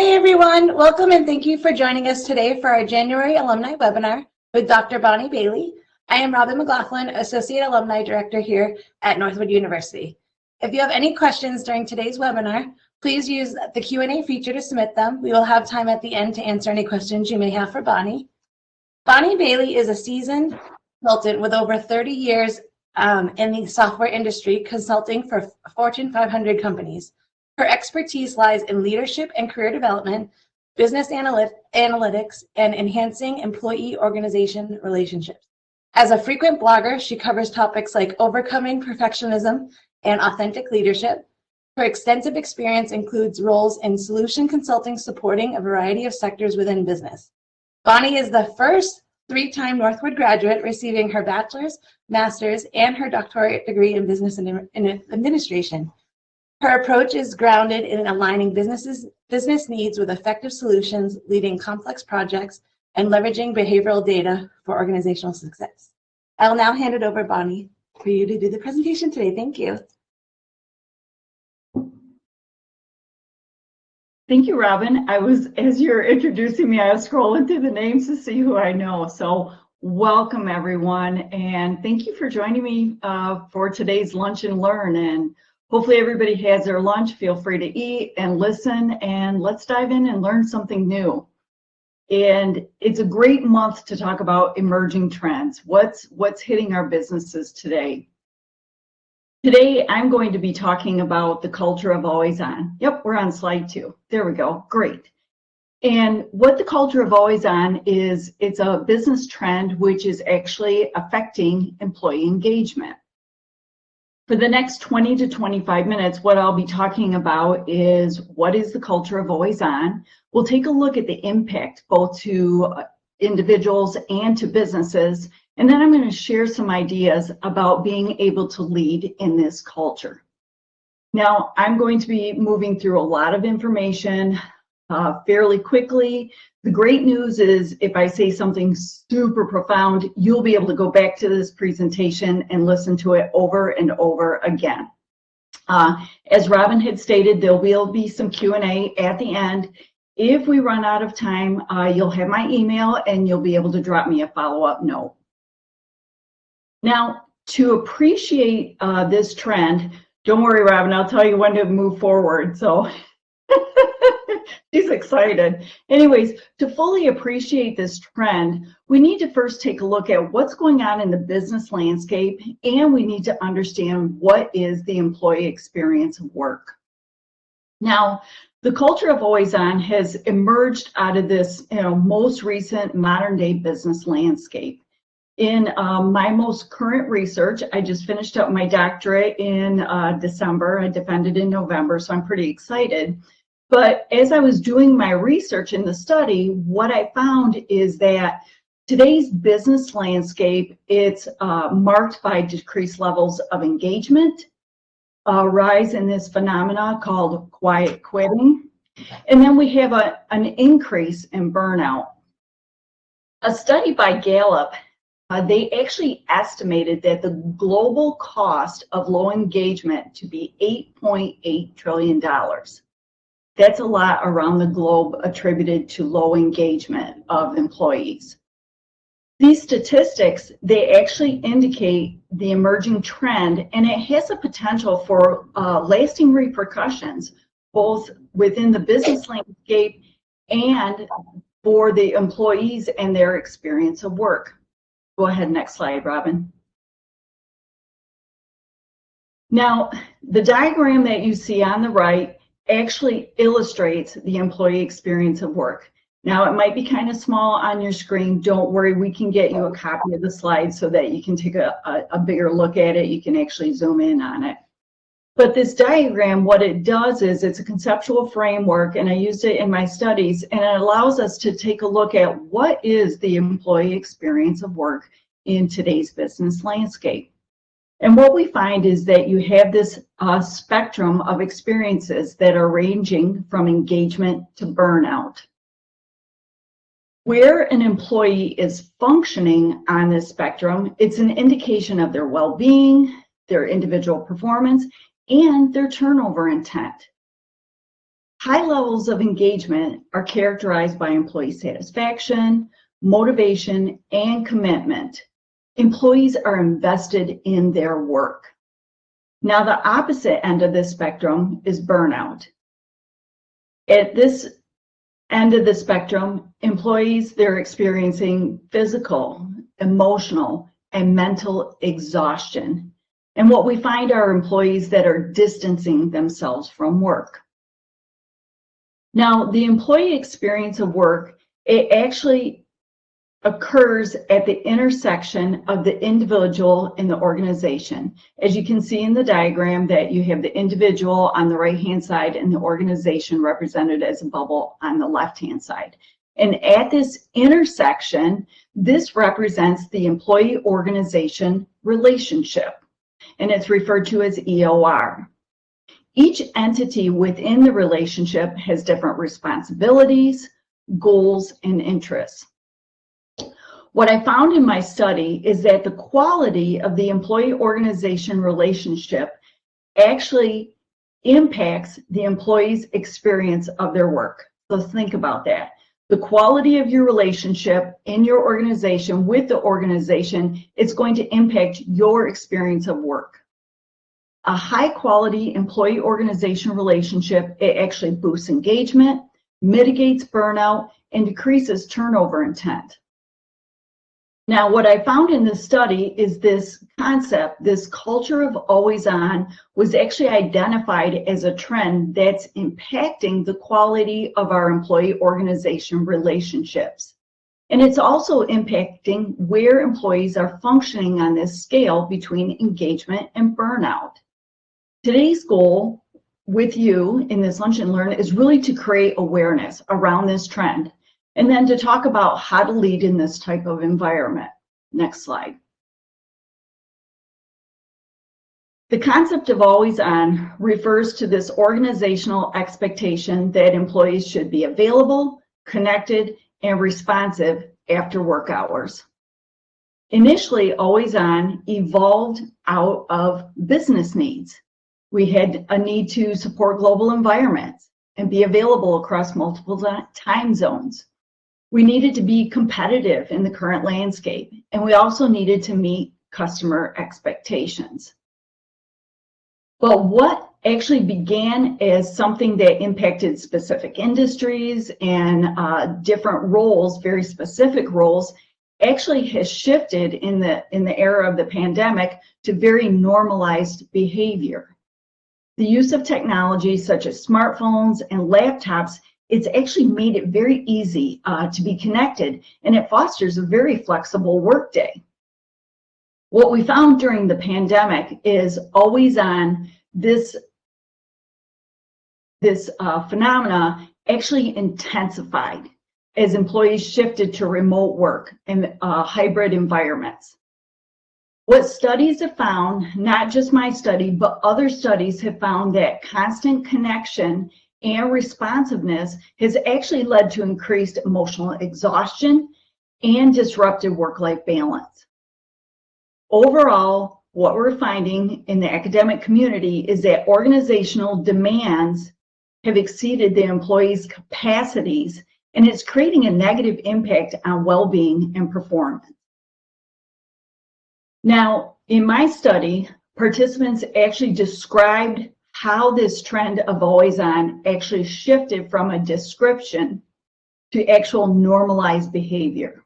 Hi everyone, welcome and thank you for joining us today for our January alumni webinar with Dr. Bonnie Bailey. I am Robin McLaughlin, Associate Alumni Director here at Northwood University. If you have any questions during today's webinar, please use the Q&A feature to submit them. We will have time at the end to answer any questions you may have for Bonnie. Bonnie Bailey is a seasoned consultant with over 30 years in the software industry, consulting for Fortune 500 companies. Her expertise lies in leadership and career development, business analytics, and enhancing employee organization relationships. As a frequent blogger, she covers topics like overcoming perfectionism and authentic leadership. Her extensive experience includes roles in solution consulting supporting a variety of sectors within business. Bonnie is the first three-time Northwood graduate, receiving her bachelor's, master's, and her doctorate degree in business administration. Her approach is grounded in aligning business needs with effective solutions, leading complex projects, and leveraging behavioral data for organizational success. I'll now hand it over, Bonnie, for you to do the presentation today. Thank you. Thank you, Robin. As you're introducing me, I was scrolling through the names to see who I know. So welcome, everyone, and thank you for joining me for today's Lunch and Learn. And hopefully everybody has their lunch. Feel free to eat and listen, and let's dive in and learn something new. And it's a great month to talk about emerging trends. What's hitting our businesses today? Today, I'm going to be talking about the culture of always on. Yep, we're on slide 2. There we go. Great. And what the culture of always on is, it's a business trend which is actually affecting employee engagement. For the next 20 to 25 minutes, what I'll be talking about is what is the culture of always on. We'll take a look at the impact both to individuals and to businesses, and then I'm going to share some ideas about being able to lead in this culture. Now, I'm going to be moving through a lot of information fairly quickly. The great news is if I say something super profound, you'll be able to go back to this presentation and listen to it over and over again. As Robin had stated, there will be some Q&A at the end. If we run out of time, you'll have my email and you'll be able to drop me a follow-up note. Now, to appreciate this trend, don't worry, Robin, I'll tell you when to move forward. So she's excited. Anyways, to fully appreciate this trend, we need to first take a look at what's going on in the business landscape, and we need to understand what is the employee experience of work. Now, the culture of always on has emerged out of this most recent modern day business landscape. In my most current research, I just finished up my doctorate in December. I defended in November, so I'm pretty excited. But as I was doing my research in the study, what I found is that today's business landscape, it's marked by decreased levels of engagement, a rise in this phenomena called quiet quitting, and then we have an increase in burnout. A study by Gallup, they actually estimated that the global cost of low engagement to be $8.8 trillion. That's a lot around the globe attributed to low engagement of employees. These statistics, they actually indicate the emerging trend, and it has a potential for lasting repercussions, both within the business landscape and for the employees and their experience of work. Go ahead, next slide, Robin. Now, the diagram that you see on the right actually illustrates the employee experience of work. Now, it might be kind of small on your screen. Don't worry, we can get you a copy of the slide so that you can take a bigger look at it. You can actually zoom in on it. But this diagram, what it does is it's a conceptual framework, and I used it in my studies, and it allows us to take a look at what is the employee experience of work in today's business landscape. And what we find is that you have this spectrum of experiences that are ranging from engagement to burnout. Where an employee is functioning on this spectrum, it's an indication of their well-being, their individual performance, and their turnover intent. High levels of engagement are characterized by employee satisfaction, motivation, and commitment. Employees are invested in their work. Now, the opposite end of this spectrum is burnout. At this end of the spectrum, employees, they're experiencing physical, emotional, and mental exhaustion. And what we find are employees that are distancing themselves from work. Now, the employee experience of work, it actually occurs at the intersection of the individual and the organization. As you can see in the diagram, that you have the individual on the right-hand side and the organization represented as a bubble on the left-hand side. And at this intersection, this represents the employee-organization relationship, and it's referred to as EOR. Each entity within the relationship has different responsibilities, goals, and interests. What I found in my study is that the quality of the employee-organization relationship actually impacts the employee's experience of their work. So think about that. The quality of your relationship in your organization with the organization is going to impact your experience of work. A high-quality employee-organization relationship, it actually boosts engagement, mitigates burnout, and decreases turnover intent. Now, what I found in this study is this concept, this culture of always on, was actually identified as a trend that's impacting the quality of our employee-organization relationships. And it's also impacting where employees are functioning on this scale between engagement and burnout. Today's goal with you in this Lunch and Learn is really to create awareness around this trend, and then to talk about how to lead in this type of environment. Next slide. The concept of always on refers to this organizational expectation that employees should be available, connected, and responsive after work hours. Initially, always on evolved out of business needs. We had a need to support global environments and be available across multiple time zones. We needed to be competitive in the current landscape, and we also needed to meet customer expectations. But what actually began as something that impacted specific industries and different roles, very specific roles, actually has shifted in the era of the pandemic to very normalized behavior. The use of technology such as smartphones and laptops, it's actually made it very easy to be connected, and it fosters a very flexible workday. What we found during the pandemic is always on this phenomena actually intensified as employees shifted to remote work and hybrid environments. What studies have found, not just my study, but other studies have found that constant connection and responsiveness has actually led to increased emotional exhaustion and disrupted work-life balance. Overall, what we're finding in the academic community is that organizational demands have exceeded the employees' capacities, and it's creating a negative impact on well-being and performance. Now, in my study, participants actually described how this trend of always on actually shifted from a description to actual normalized behavior.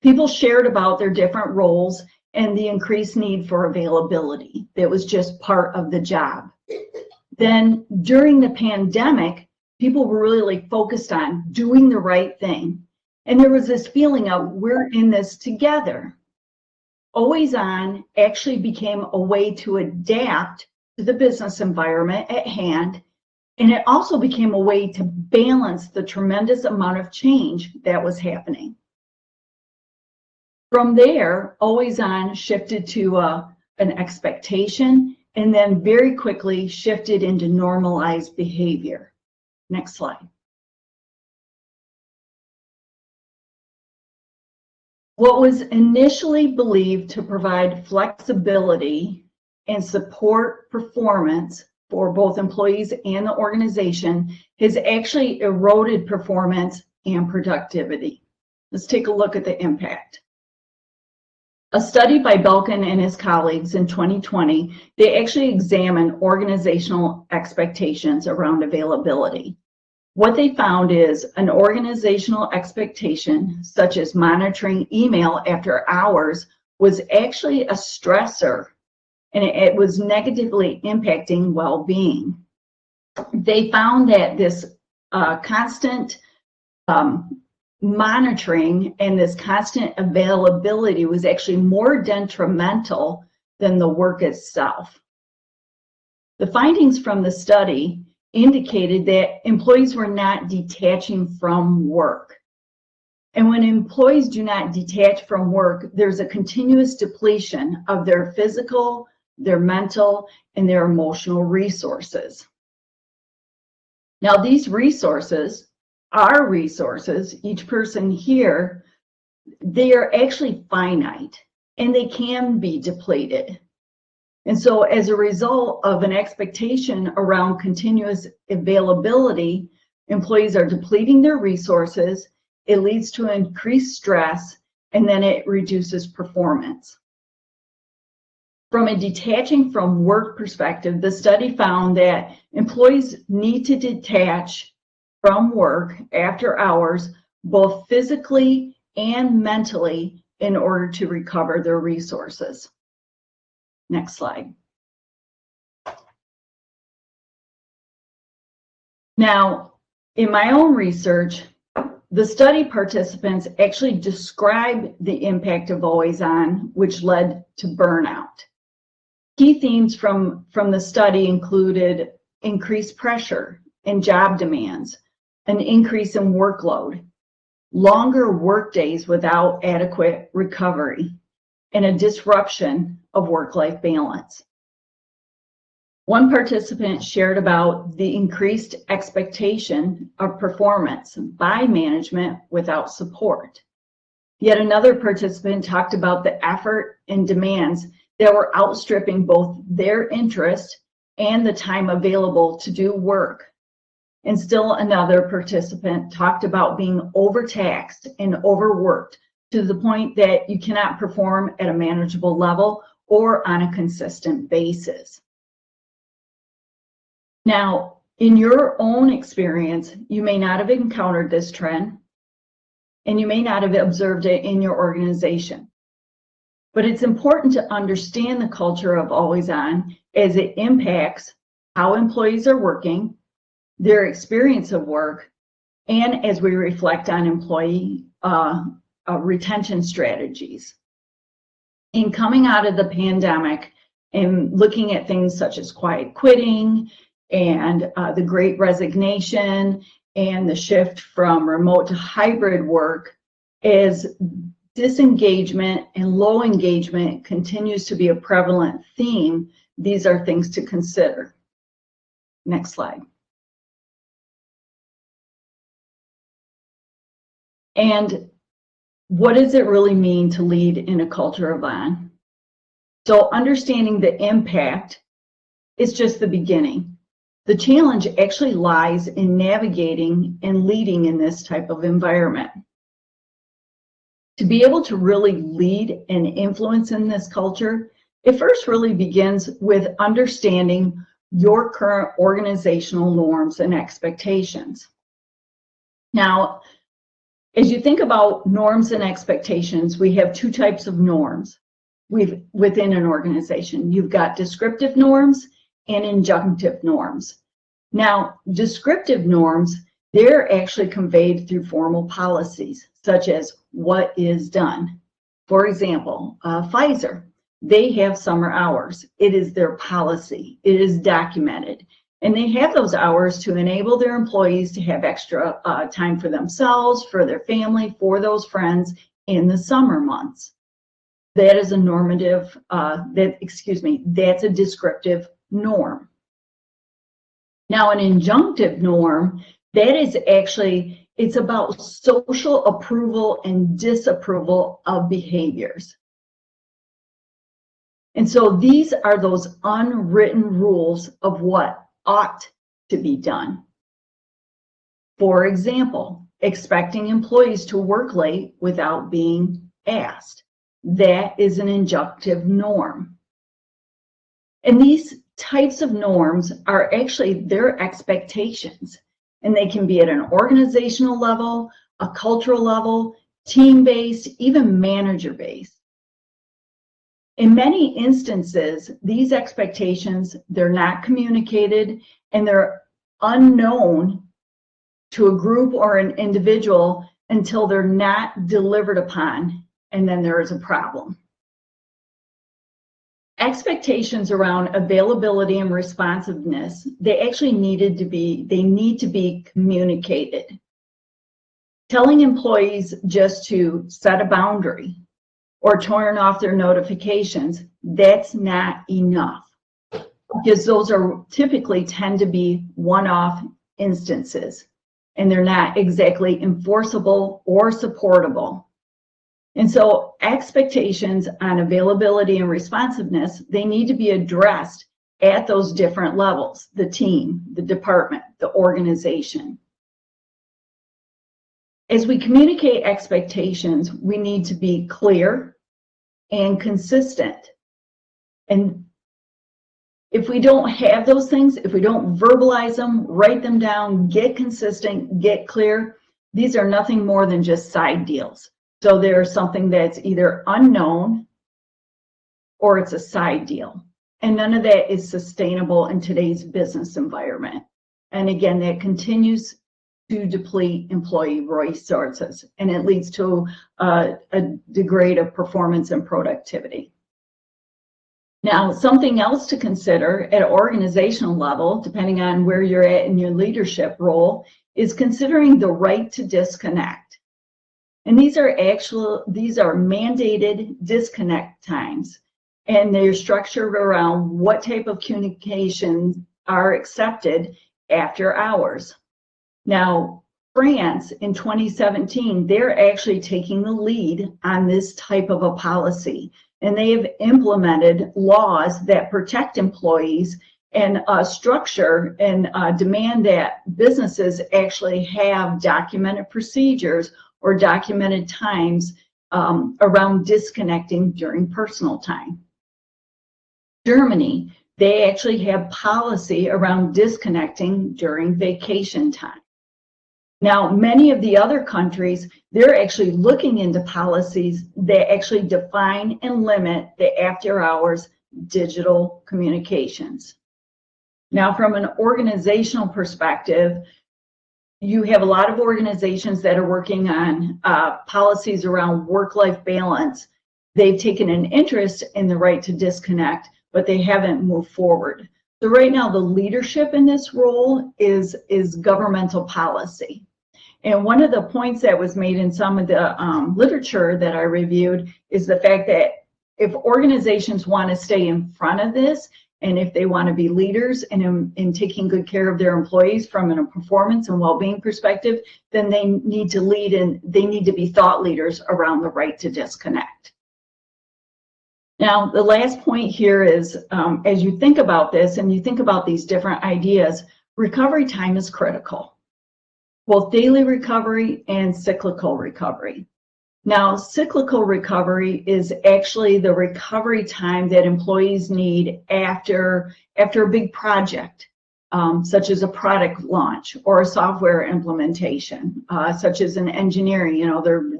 People shared about their different roles and the increased need for availability. That was just part of the job. Then during the pandemic, people were really focused on doing the right thing. And there was this feeling of, we're in this together. Always on actually became a way to adapt to the business environment at hand, and it also became a way to balance the tremendous amount of change that was happening. From there, always on shifted to an expectation, and then very quickly shifted into normalized behavior. Next slide. What was initially believed to provide flexibility and support performance for both employees and the organization has actually eroded performance and productivity. Let's take a look at the impact. A study by Belkin and his colleagues in 2020, they actually examined organizational expectations around availability. What they found is an organizational expectation, such as monitoring email after hours, was actually a stressor, and it was negatively impacting well-being. They found that this constant monitoring and this constant availability was actually more detrimental than the work itself. The findings from the study indicated that employees were not detaching from work. And when employees do not detach from work, there's a continuous depletion of their physical, their mental, and their emotional resources. Now, these resources, our resources, each person here, they are actually finite and they can be depleted. And so as a result of an expectation around continuous availability, employees are depleting their resources, it leads to increased stress, and then it reduces performance. From a detaching from work perspective, the study found that employees need to detach from work after hours, both physically and mentally, in order to recover their resources. Next slide. Now, in my own research, the study participants actually described the impact of always on, which led to burnout. Key themes from the study included increased pressure and job demands, an increase in workload, longer work days without adequate recovery, and a disruption of work-life balance. One participant shared about the increased expectation of performance by management without support. Yet another participant talked about the effort and demands that were outstripping both their interest and the time available to do work. And still another participant talked about being overtaxed and overworked to the point that you cannot perform at a manageable level or on a consistent basis. Now, in your own experience, you may not have encountered this trend, and you may not have observed it in your organization. But it's important to understand the culture of always on as it impacts how employees are working, their experience of work, and as we reflect on employee retention strategies. In coming out of the pandemic and looking at things such as quiet quitting and the Great Resignation and the shift from remote to hybrid work, as disengagement and low engagement continues to be a prevalent theme, these are things to consider. Next slide. And what does it really mean to lead in a culture of on? So understanding the impact is just the beginning. The challenge actually lies in navigating and leading in this type of environment. To be able to really lead and influence in this culture, it first really begins with understanding your current organizational norms and expectations. Now, as you think about norms and expectations, we have two types of norms within an organization. You've got descriptive norms and injunctive norms. Now, descriptive norms, they're actually conveyed through formal policies, such as what is done. For example, Pfizer, they have summer hours. It is their policy. It is documented. And they have those hours to enable their employees to have extra time for themselves, for their family, for those friends in the summer months. That is a normative, that's a descriptive norm. Now, an injunctive norm, that is actually, it's about social approval and disapproval of behaviors. And so these are those unwritten rules of what ought to be done. For example, expecting employees to work late without being asked. That is an injunctive norm. And these types of norms are actually their expectations. And they can be at an organizational level, a cultural level, team-based, even manager-based. In many instances, these expectations, they're not communicated and they're unknown to a group or an individual until they're not delivered upon, and then there is a problem. Expectations around availability and responsiveness, they actually need to be communicated. Telling employees just to set a boundary or turn off their notifications, that's not enough, because those are typically tend to be one-off instances, and they're not exactly enforceable or supportable. And so expectations on availability and responsiveness, they need to be addressed at those different levels, the team, the department, the organization. As we communicate expectations, we need to be clear and consistent. And if we don't have those things, if we don't verbalize them, write them down, get consistent, get clear, these are nothing more than just side deals. So there's something that's either unknown or it's a side deal. And none of that is sustainable in today's business environment. And again, that continues to deplete employee resources, and it leads to a degrade of performance and productivity. Now, something else to consider at an organizational level, depending on where you're at in your leadership role, is considering the right to disconnect. And these are mandated disconnect times, and they're structured around what type of communications are accepted after hours. Now, France in 2017, they're actually taking the lead on this type of a policy, and they have implemented laws that protect employees and structure and demand that businesses actually have documented procedures or documented times around disconnecting during personal time. Germany, they actually have policy around disconnecting during vacation time. Now, many of the other countries, they're actually looking into policies that actually define and limit the after hours digital communications. Now, from an organizational perspective, you have a lot of organizations that are working on policies around work-life balance. They've taken an interest in the right to disconnect, but they haven't moved forward. So right now, the leadership in this role is governmental policy. And one of the points that was made in some of the literature that I reviewed is the fact that if organizations want to stay in front of this, and if they want to be leaders in taking good care of their employees from a performance and well-being perspective, then they need to lead and they need to be thought leaders around the right to disconnect. Now, the last point here is, as you think about this and you think about these different ideas, recovery time is critical, both daily recovery and cyclical recovery. Now, cyclical recovery is actually the recovery time that employees need after a big project, such as a product launch or a software implementation, such as an engineering,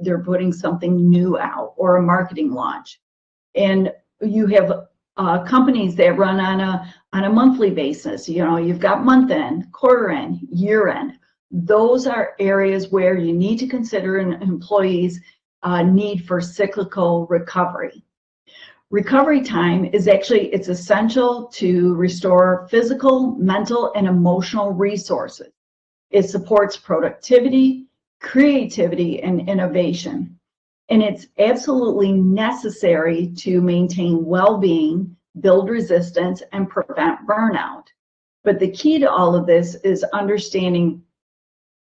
they're putting something new out, or a marketing launch. And you have companies that run on a monthly basis. You've got month end, quarter end, year end. Those are areas where you need to consider an employee's need for cyclical recovery. Recovery time is it's essential to restore physical, mental, and emotional resources. It supports productivity, creativity, and innovation. And it's absolutely necessary to maintain well-being, build resistance, and prevent burnout. But the key to all of this is understanding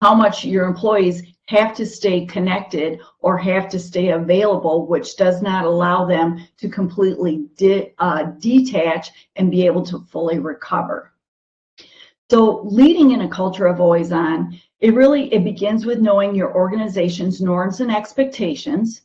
how much your employees have to stay connected or have to stay available, which does not allow them to completely detach and be able to fully recover. So leading in a culture of always on, it begins with knowing your organization's norms and expectations.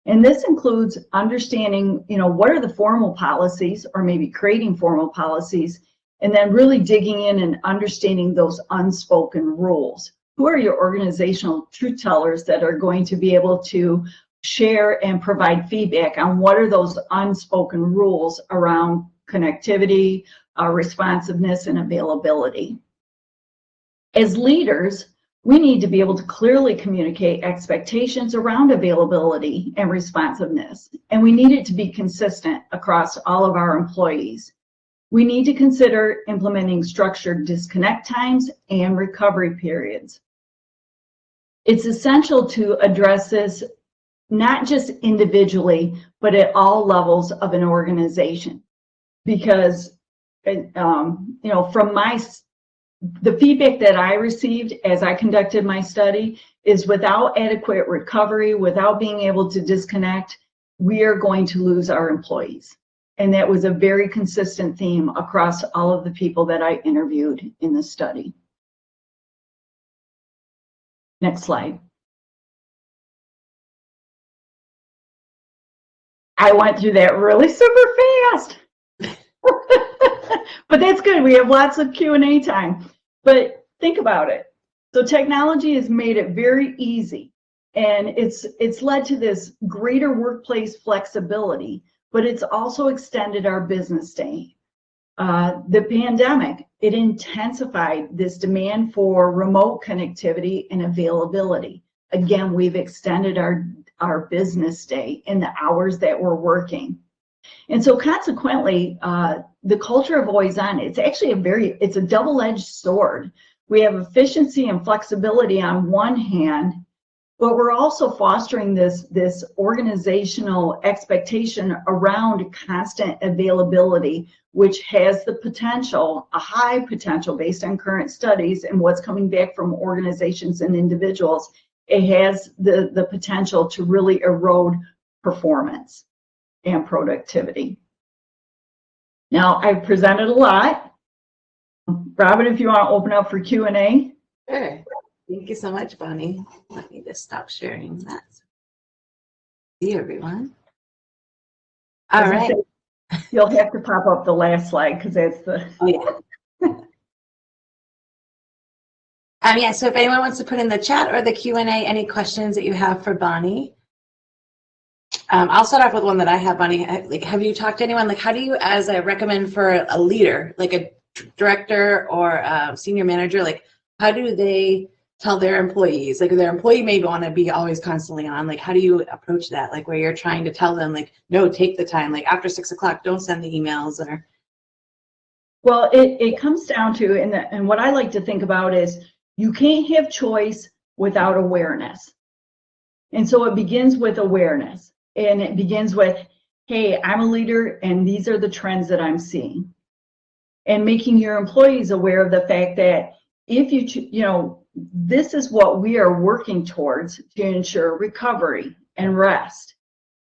And this includes understanding, what are the formal policies, or maybe creating formal policies, and then really digging in and understanding those unspoken rules. Who are your organizational truth tellers that are going to be able to share and provide feedback on what are those unspoken rules around connectivity, responsiveness, and availability? As leaders, we need to be able to clearly communicate expectations around availability and responsiveness, and we need it to be consistent across all of our employees. We need to consider implementing structured disconnect times and recovery periods. It's essential to address this not just individually, but at all levels of an organization. Because, from the feedback that I received as I conducted my study is without adequate recovery, without being able to disconnect, we are going to lose our employees. And that was a very consistent theme across all of the people that I interviewed in the study. Next slide. I went through that really super fast. But that's good. We have lots of Q&A time. But think about it. So technology has made it very easy, and it's led to this greater workplace flexibility, but it's also extended our business day. The pandemic, it intensified this demand for remote connectivity and availability. Again, we've extended our business day in the hours that we're working. And so consequently, the culture of always on, it's actually it's a double-edged sword. We have efficiency and flexibility on one hand, but we're also fostering this organizational expectation around constant availability, which has the potential, a high potential based on current studies and what's coming back from organizations and individuals. It has the potential to really erode performance and productivity. Now, I've presented a lot. Robin, if you want to open up for Q&A. Sure. Thank you so much, Bonnie. Let me just stop sharing that. See everyone. All right. You'll have to pop up the last slide because that's the... Oh, yeah. Yeah, so if anyone wants to put in the chat or the Q&A any questions that you have for Bonnie. I'll start off with one that I have, Bonnie. Like, have you talked to anyone? Like, how do you, as I recommend for a leader, like a director or a senior manager, like, how do they tell their employees? Like, their employee may want to be always constantly on. Like, how do you approach that? Like, where you're trying to tell them, like, no, take the time. Like, after 6 o'clock, don't send the emails. Or. Well, it comes down to, and what I like to think about is, you can't have choice without awareness. And so it begins with awareness. And it begins with, hey, I'm a leader and these are the trends that I'm seeing. And making your employees aware of the fact that if this is what we are working towards to ensure recovery and rest.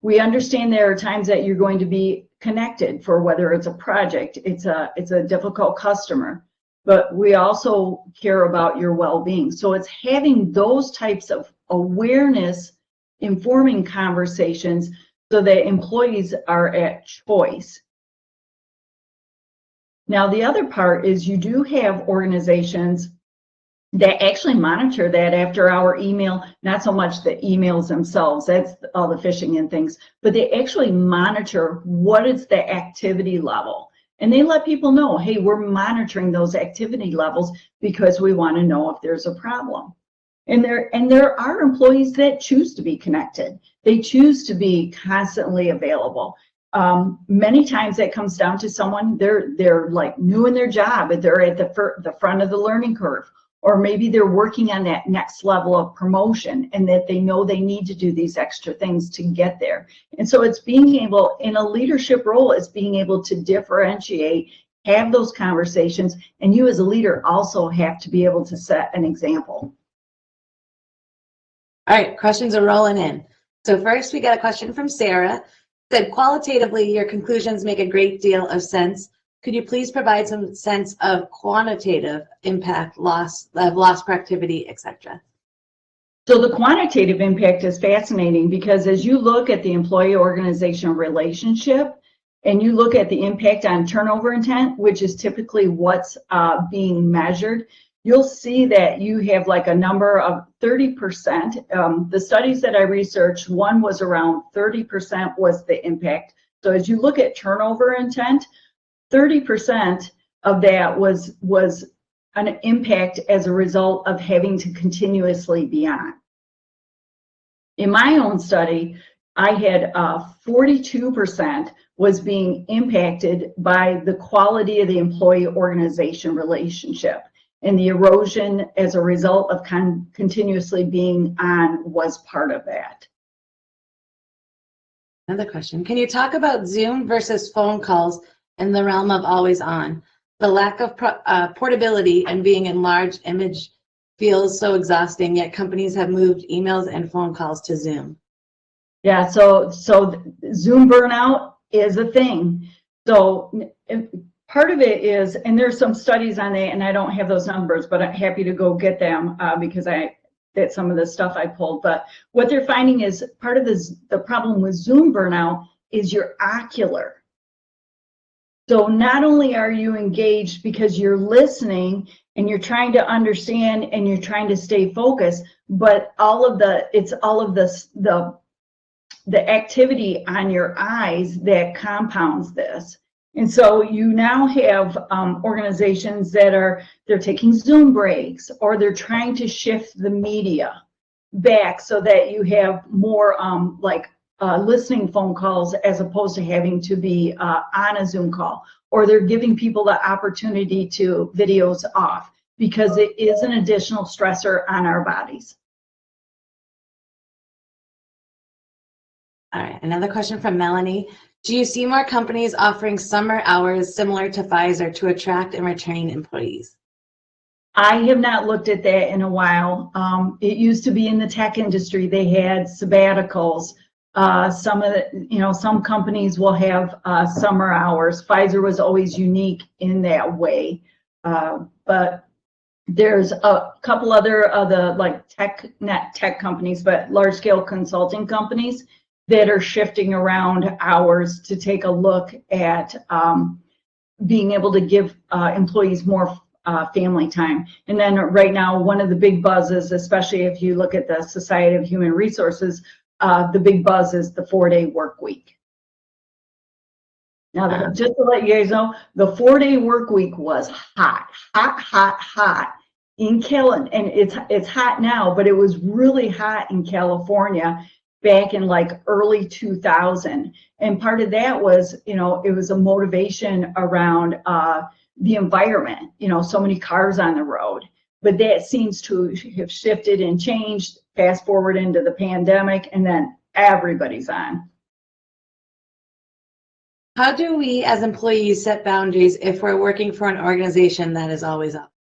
We understand there are times that you're going to be connected for whether it's a project, it's a difficult customer, but we also care about your well-being. So it's having those types of awareness informing conversations so that employees are at choice. Now, the other part is you do have organizations that actually monitor that after-hour email, not so much the emails themselves, that's all the phishing and things, but they actually monitor what is the activity level. And they let people know, hey, we're monitoring those activity levels because we want to know if there's a problem. And there are employees that choose to be connected. They choose to be constantly available. Many times that comes down to someone, they're like new in their job, and they're at the front of the learning curve, or maybe they're working on that next level of promotion and that they know they need to do these extra things to get there. And so it's being able, in a leadership role, it's being able to differentiate, have those conversations, and you as a leader also have to be able to set an example. All right, questions are rolling in. So first we got a question from Sarah. Said, qualitatively, your conclusions make a great deal of sense. Could you please provide some sense of quantitative impact, loss productivity, etc.? So the quantitative impact is fascinating because as you look at the employee-organization relationship and you look at the impact on turnover intent, which is typically what's being measured, you'll see that you have like a number of 30%. The studies that I researched, one was around 30% was the impact. So as you look at turnover intent, 30% of that was an impact as a result of having to continuously be on. In my own study, I had 42% was being impacted by the quality of the employee-organization relationship. And the erosion as a result of continuously being on was part of that. Another question. Can you talk about Zoom versus phone calls in the realm of always on? The lack of portability and being in large image feels so exhausting, yet companies have moved emails and phone calls to Zoom. Yeah, so Zoom burnout is a thing. So part of it is, and there's some studies on that, and I don't have those numbers, but I'm happy to go get them because that's some of the stuff I pulled. But what they're finding is part of the problem with Zoom burnout is your ocular. So not only are you engaged because you're listening and you're trying to understand and you're trying to stay focused, but it's all of the activity on your eyes that compounds this. And so you now have organizations that they're taking Zoom breaks, or they're trying to shift the media back so that you have more listening phone calls as opposed to having to be on a Zoom call, or they're giving people the opportunity to videos off because it is an additional stressor on our bodies. All right, another question from Melanie. Do you see more companies offering summer hours similar to Pfizer to attract and retain employees? I have not looked at that in a while. It used to be in the tech industry. They had sabbaticals. Some companies will have summer hours. Pfizer was always unique in that way. But there's a couple other like not tech companies, but large scale consulting companies that are shifting around hours to take a look at being able to give employees more family time. And then right now, one of the big buzzes, especially if you look at the Society of Human Resources, the big buzz is the 4-day work week. Now, just to let you guys know, the 4-day work week was hot in California, and it's hot now, but it was really hot in California back in like early 2000. And part of that was, it was a motivation around the environment, so many cars on the road. But that seems to have shifted and changed, fast forward into the pandemic, and then everybody's on. How do we as employees set boundaries if we're working for an organization that is always up?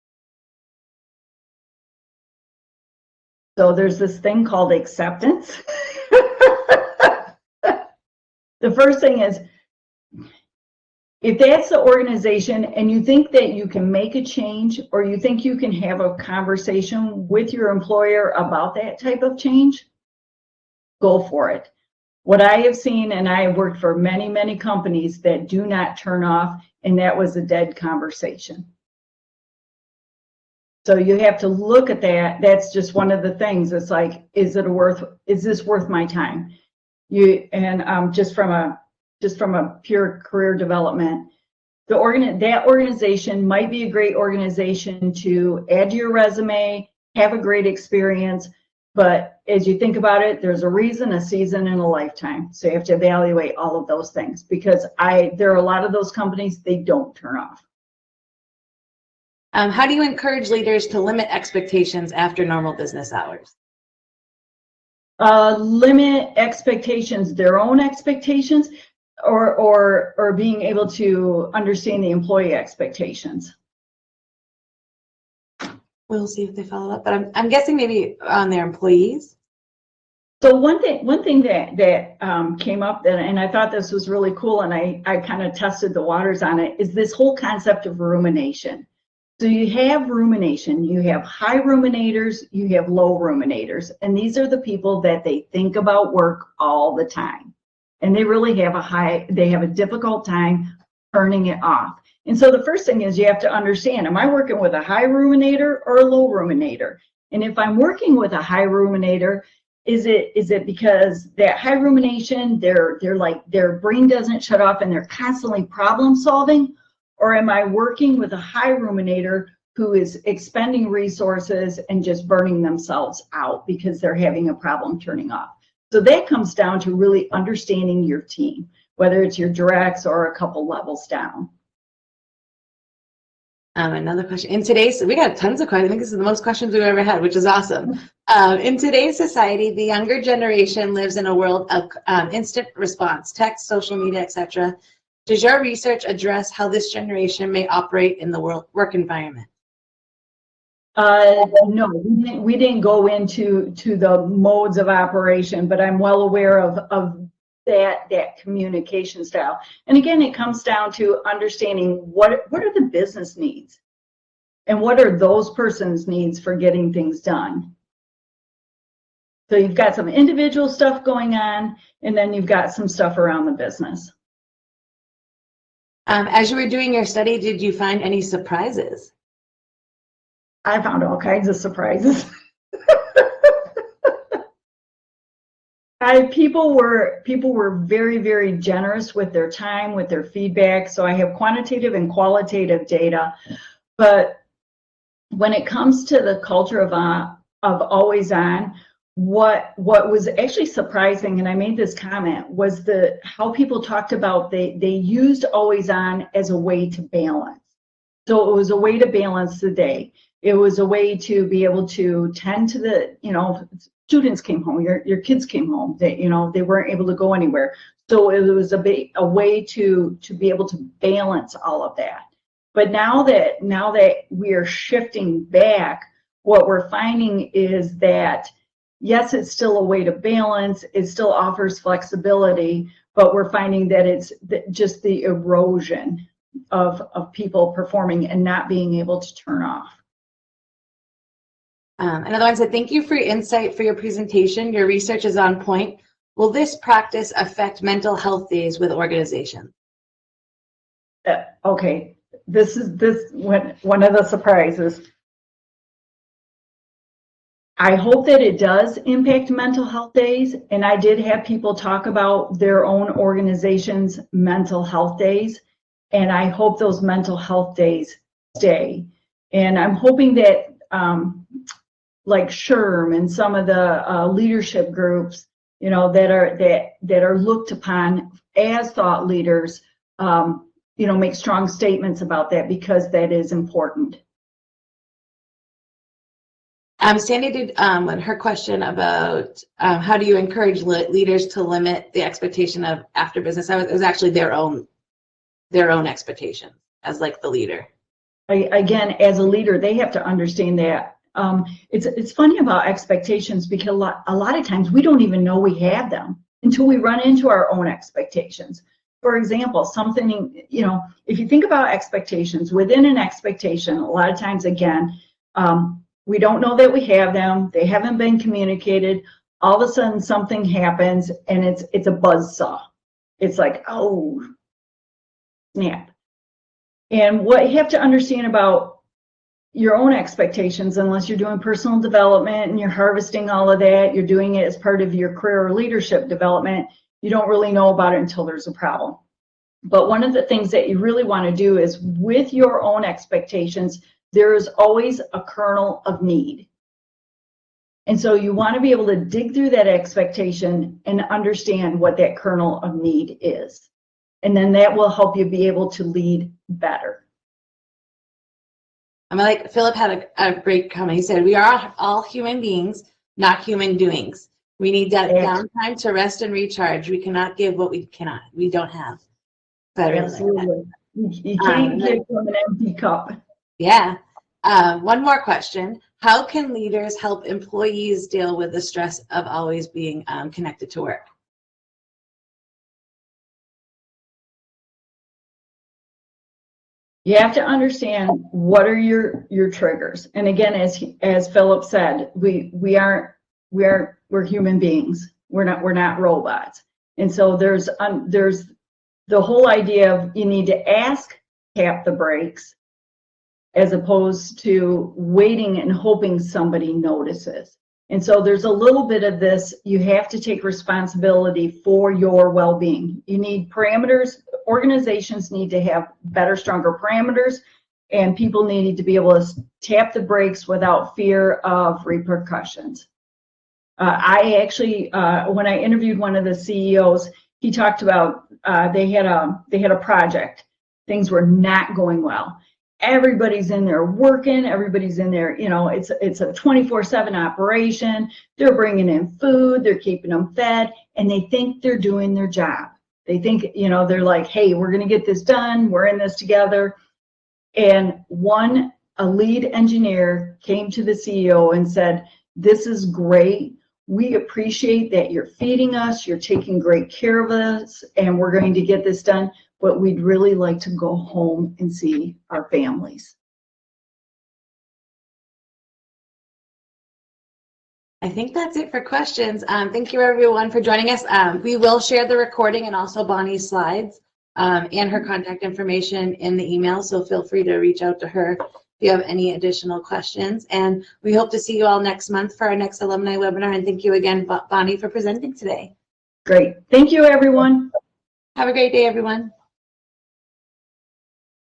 So there's this thing called acceptance. The first thing is, if that's the organization and you think that you can make a change, or you think you can have a conversation with your employer about that type of change, go for it. What I have seen, and I have worked for many, many companies that do not turn off, and that was a dead conversation. So you have to look at that. That's just one of the things. It's like, is this worth my time? Just from a pure career development, that organization might be a great organization to add to your resume, have a great experience, but as you think about it, there's a reason, a season, and a lifetime. So you have to evaluate all of those things, because there are a lot of those companies, they don't turn off. How do you encourage leaders to limit expectations after normal business hours? Limit expectations, their own expectations, or being able to understand the employee expectations. We'll see if they follow up, but I'm guessing maybe on their employees. So one thing that came up, and I thought this was really cool, and I kind of tested the waters on it, is this whole concept of rumination. So you have rumination, you have high ruminators, you have low ruminators, and these are the people that they think about work all the time. And they really have a difficult time turning it off. And so the first thing is you have to understand, am I working with a high ruminator or a low ruminator? And if I'm working with a high ruminator, is it because that high rumination, they're like their brain doesn't shut off and they're constantly problem solving? Or am I working with a high ruminator who is expending resources and just burning themselves out because they're having a problem turning off? So that comes down to really understanding your team, whether it's your directs or a couple levels down. Another question. We got tons of questions. I think this is the most questions we've ever had, which is awesome. In today's society, the younger generation lives in a world of instant response, text, social media, etc. Does your research address how this generation may operate in the work environment? No, we didn't go into the modes of operation, but I'm well aware of that communication style. And again, it comes down to understanding what are the business needs and what are those persons' needs for getting things done. So you've got some individual stuff going on, and then you've got some stuff around the business. As you were doing your study, did you find any surprises? I found all kinds of surprises. People were very, very generous with their time, with their feedback. So I have quantitative and qualitative data. But when it comes to the culture of always on, what was actually surprising, and I made this comment, was how people talked about they used always on as a way to balance. So it was a way to balance the day. It was a way to be able to tend to the, students came home, your kids came home, they weren't able to go anywhere. So it was a way to be able to balance all of that. But now that we are shifting back, what we're finding is that, yes, it's still a way to balance, it still offers flexibility, but we're finding that it's just the erosion of people performing and not being able to turn off. Another one said, thank you for your insight for your presentation. Your research is on point. Will this practice affect mental health days with organizations? Okay, this is one of the surprises. I hope that it does impact mental health days, and I did have people talk about their own organization's mental health days, and I hope those mental health days stay. And I'm hoping that like SHRM and some of the leadership groups, that are looked upon as thought leaders, make strong statements about that, because that is important. Sandy did her question about how do you encourage leaders to limit the expectation of after business hours. It was actually their own expectation as like the leader. Again, as a leader, they have to understand that. It's funny about expectations, because a lot of times we don't even know we have them until we run into our own expectations. For example, something, if you think about expectations, within an expectation, a lot of times, again, we don't know that we have them. They haven't been communicated. All of a sudden something happens and it's a buzzsaw. It's like, oh, snap. And what you have to understand about your own expectations, unless you're doing personal development and you're harvesting all of that, you're doing it as part of your career or leadership development, you don't really know about it until there's a problem. But one of the things that you really want to do is, with your own expectations, there is always a kernel of need. And so you want to be able to dig through that expectation and understand what that kernel of need is. And then that will help you be able to lead better. Like Philip had a great comment. He said, we are all human beings, not human doings. We need that downtime to rest and recharge. We cannot give what we don't have. Absolutely. You can't give from an empty cup. Yeah. One more question. How can leaders help employees deal with the stress of always being connected to work? You have to understand what are your triggers. And again, as Philip said, we're human beings. We're not robots. And so there's the whole idea of you need to ask, tap the brakes, as opposed to waiting and hoping somebody notices. And so there's a little bit of this, you have to take responsibility for your well-being. You need parameters. Organizations need to have better, stronger parameters, and people need to be able to tap the brakes without fear of repercussions. I actually, when I interviewed one of the CEOs, he talked about they had a project. Things were not going well. Everybody's in there working. Everybody's in there. You know, it's a 24/7 operation. They're bringing in food. They're keeping them fed, and they think they're doing their job. They think, you know, they're like, hey, we're going to get this done. We're in this together. And a lead engineer came to the CEO and said, this is great. We appreciate that you're feeding us. You're taking great care of us, and we're going to get this done. But we'd really like to go home and see our families. I think that's it for questions. Thank you everyone for joining us. We will share the recording and also Bonnie's slides and her contact information in the email, so feel free to reach out to her if you have any additional questions. And we hope to see you all next month for our next alumni webinar. And thank you again, Bonnie, for presenting today. Great. Thank you, everyone. Have a great day, everyone.